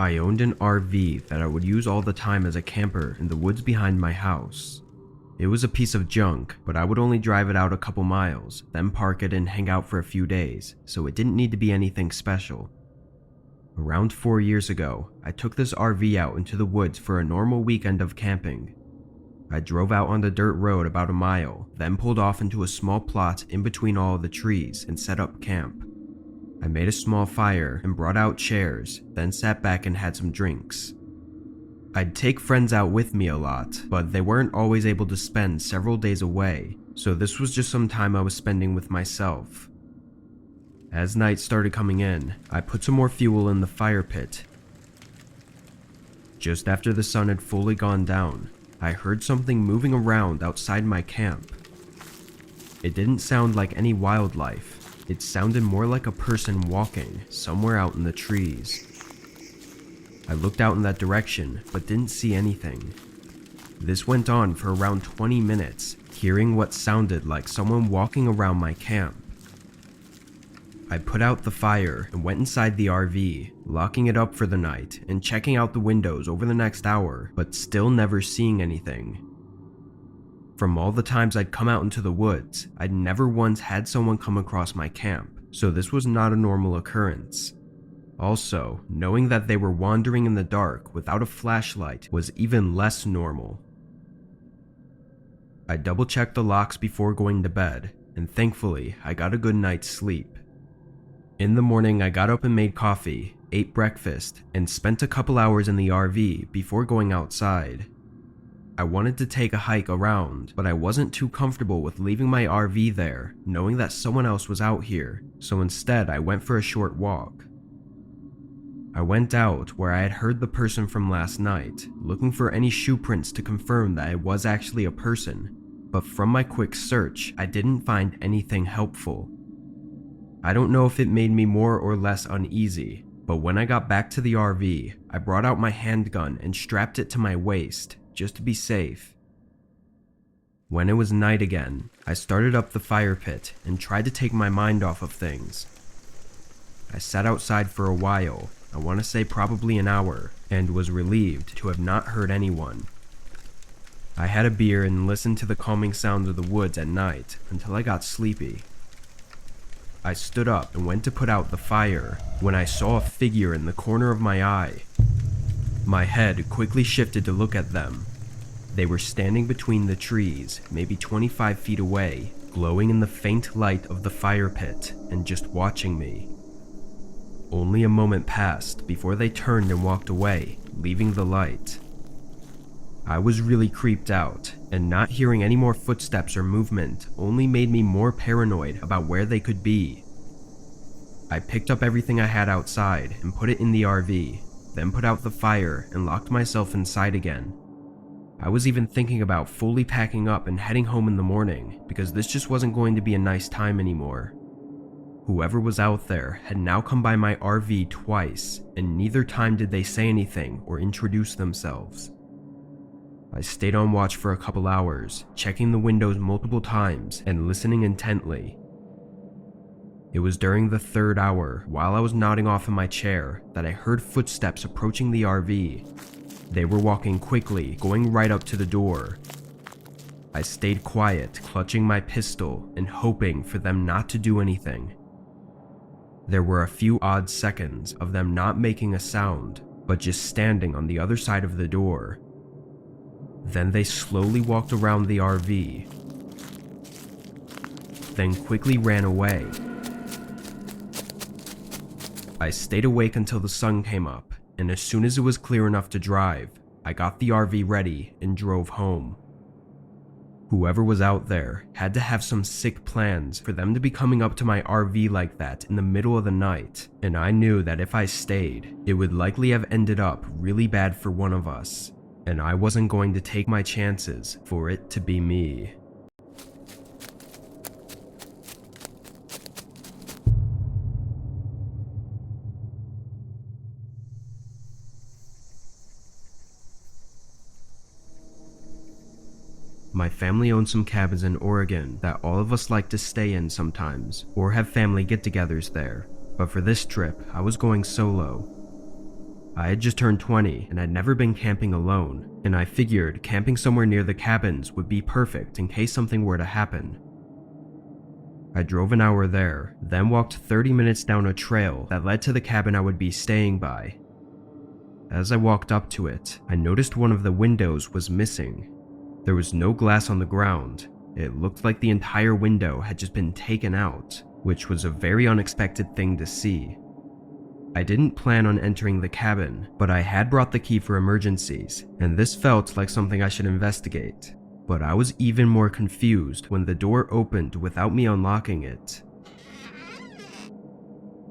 I owned an RV that I would use all the time as a camper in the woods behind my house. It was a piece of junk, but I would only drive it out a couple miles, then park it and hang out for a few days, so it didn't need to be anything special. Around 4 years ago, I took this RV out into the woods for a normal weekend of camping. I drove out on the dirt road about a mile, then pulled off into a small plot in between all of the trees and set up camp. I made a small fire and brought out chairs, then sat back and had some drinks. I'd take friends out with me a lot, but they weren't always able to spend several days away, so this was just some time I was spending with myself. As night started coming in, I put some more fuel in the fire pit. Just after the sun had fully gone down, I heard something moving around outside my camp. It didn't sound like any wildlife. It sounded more like a person walking somewhere out in the trees. I looked out in that direction, but didn't see anything. This went on for around 20 minutes, hearing what sounded like someone walking around my camp. I put out the fire and went inside the RV, locking it up for the night and checking out the windows over the next hour, but still never seeing anything. From all the times I'd come out into the woods, I'd never once had someone come across my camp, so this was not a normal occurrence. Also, knowing that they were wandering in the dark without a flashlight was even less normal. I double-checked the locks before going to bed, and thankfully, I got a good night's sleep. In the morning, I got up and made coffee, ate breakfast, and spent a couple hours in the RV before going outside. I wanted to take a hike around, but I wasn't too comfortable with leaving my RV there, knowing that someone else was out here, so instead I went for a short walk. I went out where I had heard the person from last night, looking for any shoe prints to confirm that it was actually a person, but from my quick search, I didn't find anything helpful. I don't know if it made me more or less uneasy, but when I got back to the RV, I brought out my handgun and strapped it to my waist, just to be safe. When it was night again, I started up the fire pit and tried to take my mind off of things. I sat outside for a while, I want to say probably an hour, and was relieved to have not heard anyone. I had a beer and listened to the calming sounds of the woods at night until I got sleepy. I stood up and went to put out the fire when I saw a figure in the corner of my eye. My head quickly shifted to look at them. They were standing between the trees, maybe 25 feet away, glowing in the faint light of the fire pit and just watching me. Only a moment passed before they turned and walked away, leaving the light. I was really creeped out, and not hearing any more footsteps or movement only made me more paranoid about where they could be. I picked up everything I had outside and put it in the RV, then put out the fire and locked myself inside again. I was even thinking about fully packing up and heading home in the morning, because this just wasn't going to be a nice time anymore. Whoever was out there had now come by my RV twice, and neither time did they say anything or introduce themselves. I stayed on watch for a couple hours, checking the windows multiple times and listening intently. It was during the third hour, while I was nodding off in my chair, that I heard footsteps approaching the RV. They were walking quickly, going right up to the door. I stayed quiet, clutching my pistol and hoping for them not to do anything. There were a few odd seconds of them not making a sound, but just standing on the other side of the door. Then they slowly walked around the RV, then quickly ran away. I stayed awake until the sun came up, and as soon as it was clear enough to drive, I got the RV ready and drove home. Whoever was out there had to have some sick plans for them to be coming up to my RV like that in the middle of the night, and I knew that if I stayed, it would likely have ended up really bad for one of us, and I wasn't going to take my chances for it to be me. My family owns some cabins in Oregon that all of us like to stay in sometimes, or have family get-togethers there, but for this trip, I was going solo. I had just turned 20 and I'd never been camping alone, and I figured camping somewhere near the cabins would be perfect in case something were to happen. I drove an hour there, then walked 30 minutes down a trail that led to the cabin I would be staying by. As I walked up to it, I noticed one of the windows was missing. There was no glass on the ground. It looked like the entire window had just been taken out, which was a very unexpected thing to see. I didn't plan on entering the cabin, but I had brought the key for emergencies, and this felt like something I should investigate. But I was even more confused when the door opened without me unlocking it.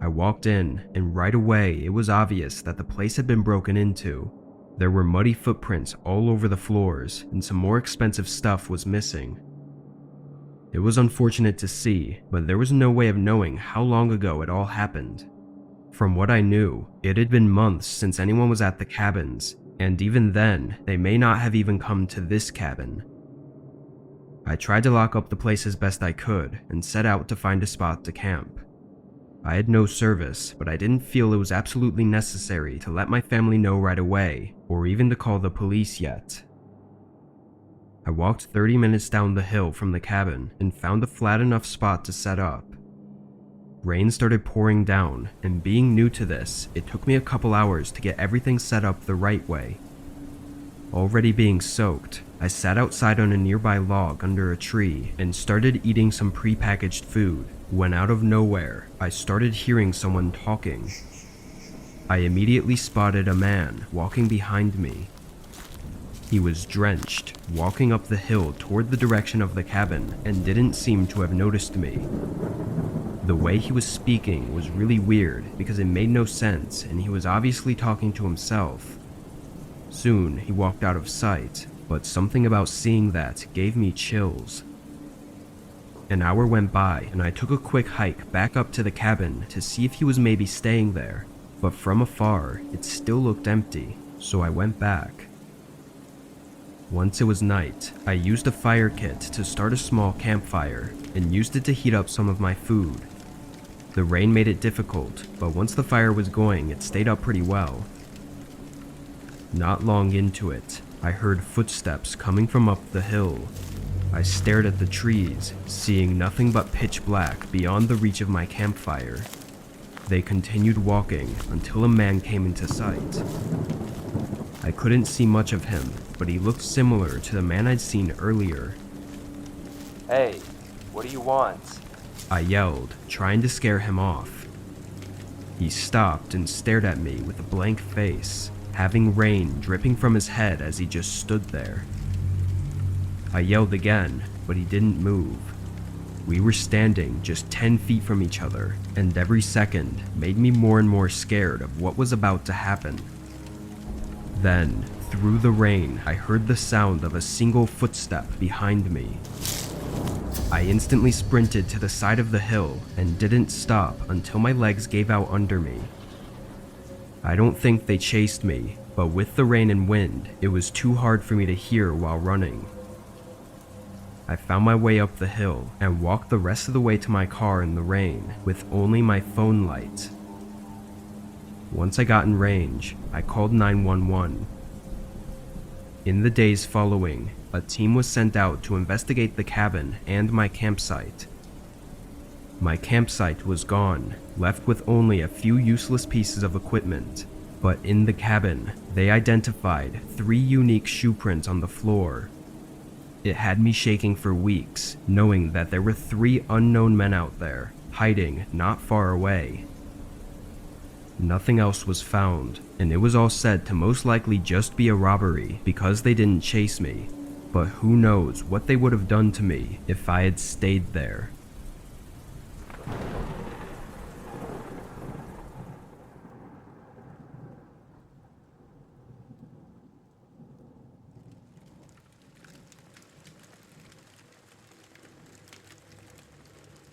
I walked in, and right away it was obvious that the place had been broken into. There were muddy footprints all over the floors, and some more expensive stuff was missing. It was unfortunate to see, but there was no way of knowing how long ago it all happened. From what I knew, it had been months since anyone was at the cabins, and even then, they may not have even come to this cabin. I tried to lock up the place as best I could and set out to find a spot to camp. I had no service, but I didn't feel it was absolutely necessary to let my family know right away, or even to call the police yet. I walked 30 minutes down the hill from the cabin and found a flat enough spot to set up. Rain started pouring down, and being new to this, it took me a couple hours to get everything set up the right way. Already being soaked, I sat outside on a nearby log under a tree and started eating some prepackaged food, when out of nowhere, I started hearing someone talking. I immediately spotted a man walking behind me. He was drenched, walking up the hill toward the direction of the cabin, and didn't seem to have noticed me. The way he was speaking was really weird because it made no sense, and he was obviously talking to himself. Soon, he walked out of sight, but something about seeing that gave me chills. An hour went by, and I took a quick hike back up to the cabin to see if he was maybe staying there, but from afar, it still looked empty, so I went back. Once it was night, I used a fire kit to start a small campfire and used it to heat up some of my food. The rain made it difficult, but once the fire was going, it stayed up pretty well. Not long into it, I heard footsteps coming from up the hill. I stared at the trees, seeing nothing but pitch black beyond the reach of my campfire. They continued walking until a man came into sight. I couldn't see much of him, but he looked similar to the man I'd seen earlier. "Hey, what do you want?" I yelled, trying to scare him off. He stopped and stared at me with a blank face, having rain dripping from his head as he just stood there. I yelled again, but he didn't move. We were standing just 10 feet from each other, and every second made me more and more scared of what was about to happen. Then, through the rain, I heard the sound of a single footstep behind me. I instantly sprinted to the side of the hill and didn't stop until my legs gave out under me. I don't think they chased me, but with the rain and wind, it was too hard for me to hear while running. I found my way up the hill and walked the rest of the way to my car in the rain with only my phone light. Once I got in range, I called 911. In the days following, a team was sent out to investigate the cabin and my campsite. My campsite was gone, left with only a few useless pieces of equipment, but in the cabin, they identified 3 unique shoe prints on the floor. It had me shaking for weeks, knowing that there were 3 unknown men out there, hiding not far away. Nothing else was found, and it was all said to most likely just be a robbery because they didn't chase me, but who knows what they would have done to me if I had stayed there.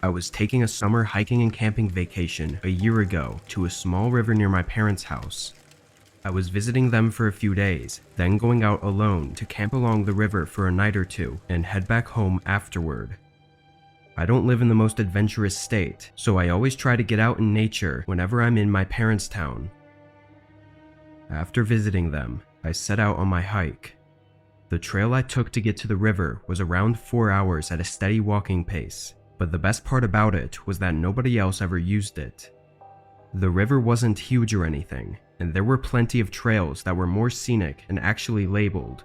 I was taking a summer hiking and camping vacation a year ago to a small river near my parents' house. I was visiting them for a few days, then going out alone to camp along the river for a night or two and head back home afterward. I don't live in the most adventurous state, so I always try to get out in nature whenever I'm in my parents' town. After visiting them, I set out on my hike. The trail I took to get to the river was around 4 hours at a steady walking pace, but the best part about it was that nobody else ever used it. The river wasn't huge or anything, and there were plenty of trails that were more scenic and actually labeled.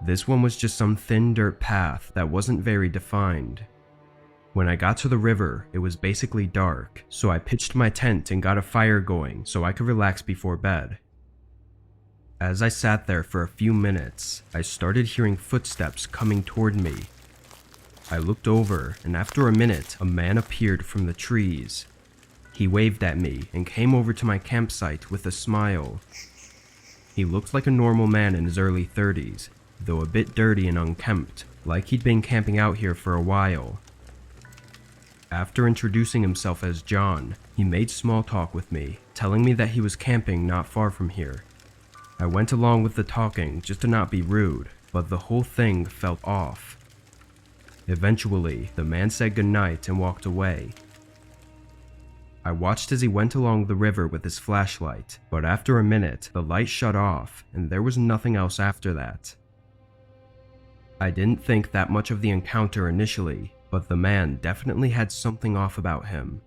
This one was just some thin dirt path that wasn't very defined. When I got to the river, it was basically dark, so I pitched my tent and got a fire going so I could relax before bed. As I sat there for a few minutes, I started hearing footsteps coming toward me. I looked over, and after a minute, a man appeared from the trees. He waved at me and came over to my campsite with a smile. He looked like a normal man in his early 30s, though a bit dirty and unkempt, like he'd been camping out here for a while. After introducing himself as John, he made small talk with me, telling me that he was camping not far from here. I went along with the talking just to not be rude, but the whole thing felt off. Eventually, the man said goodnight and walked away. I watched as he went along the river with his flashlight, but after a minute, the light shut off and there was nothing else after that. I didn't think that much of the encounter initially, but the man definitely had something off about him.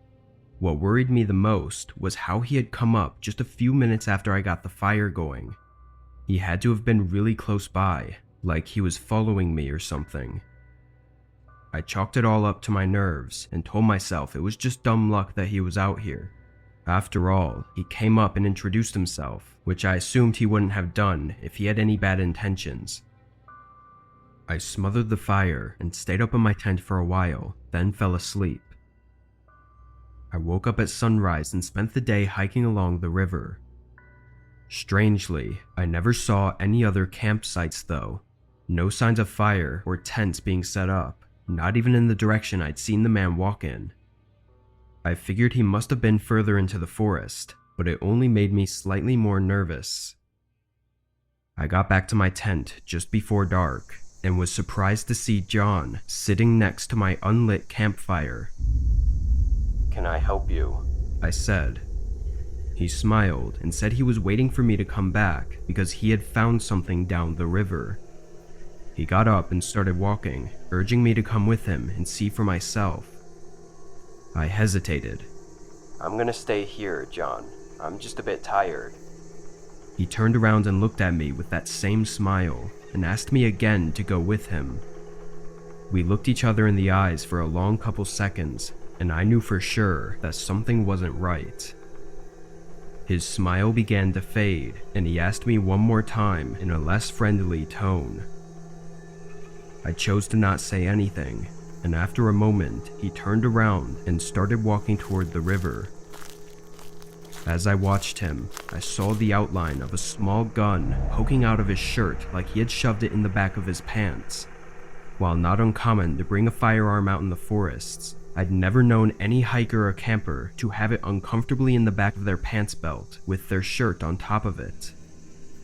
What worried me the most was how he had come up just a few minutes after I got the fire going. He had to have been really close by, like he was following me or something. I chalked it all up to my nerves and told myself it was just dumb luck that he was out here. After all, he came up and introduced himself, which I assumed he wouldn't have done if he had any bad intentions. I smothered the fire and stayed up in my tent for a while, then fell asleep. I woke up at sunrise and spent the day hiking along the river. Strangely, I never saw any other campsites though. No signs of fire or tents being set up, not even in the direction I'd seen the man walk in. I figured he must have been further into the forest, but it only made me slightly more nervous. I got back to my tent just before dark and was surprised to see John sitting next to my unlit campfire. Can I help you? I said. He smiled and said he was waiting for me to come back because he had found something down the river. He got up and started walking, urging me to come with him and see for myself. I hesitated. I'm gonna stay here, John. I'm just a bit tired. He turned around and looked at me with that same smile and asked me again to go with him. We looked each other in the eyes for a long couple seconds, and I knew for sure that something wasn't right. His smile began to fade, and he asked me one more time in a less friendly tone. I chose to not say anything, and after a moment, he turned around and started walking toward the river. As I watched him, I saw the outline of a small gun poking out of his shirt like he had shoved it in the back of his pants. While not uncommon to bring a firearm out in the forests, I'd never known any hiker or camper to have it uncomfortably in the back of their pants belt with their shirt on top of it.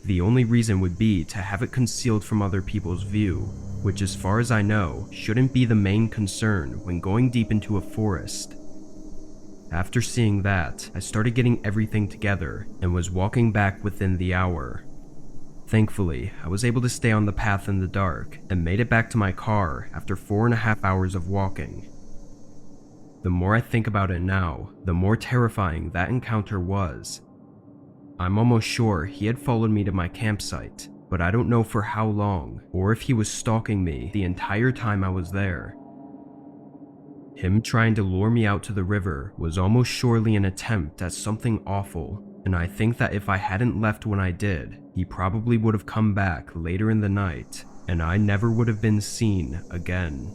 The only reason would be to have it concealed from other people's view, which as far as I know, shouldn't be the main concern when going deep into a forest. After seeing that, I started getting everything together and was walking back within the hour. Thankfully, I was able to stay on the path in the dark and made it back to my car after 4.5 hours of walking. The more I think about it now, the more terrifying that encounter was. I'm almost sure he had followed me to my campsite, but I don't know for how long or if he was stalking me the entire time I was there. Him trying to lure me out to the river was almost surely an attempt at something awful, and I think that if I hadn't left when I did, he probably would have come back later in the night, and I never would have been seen again.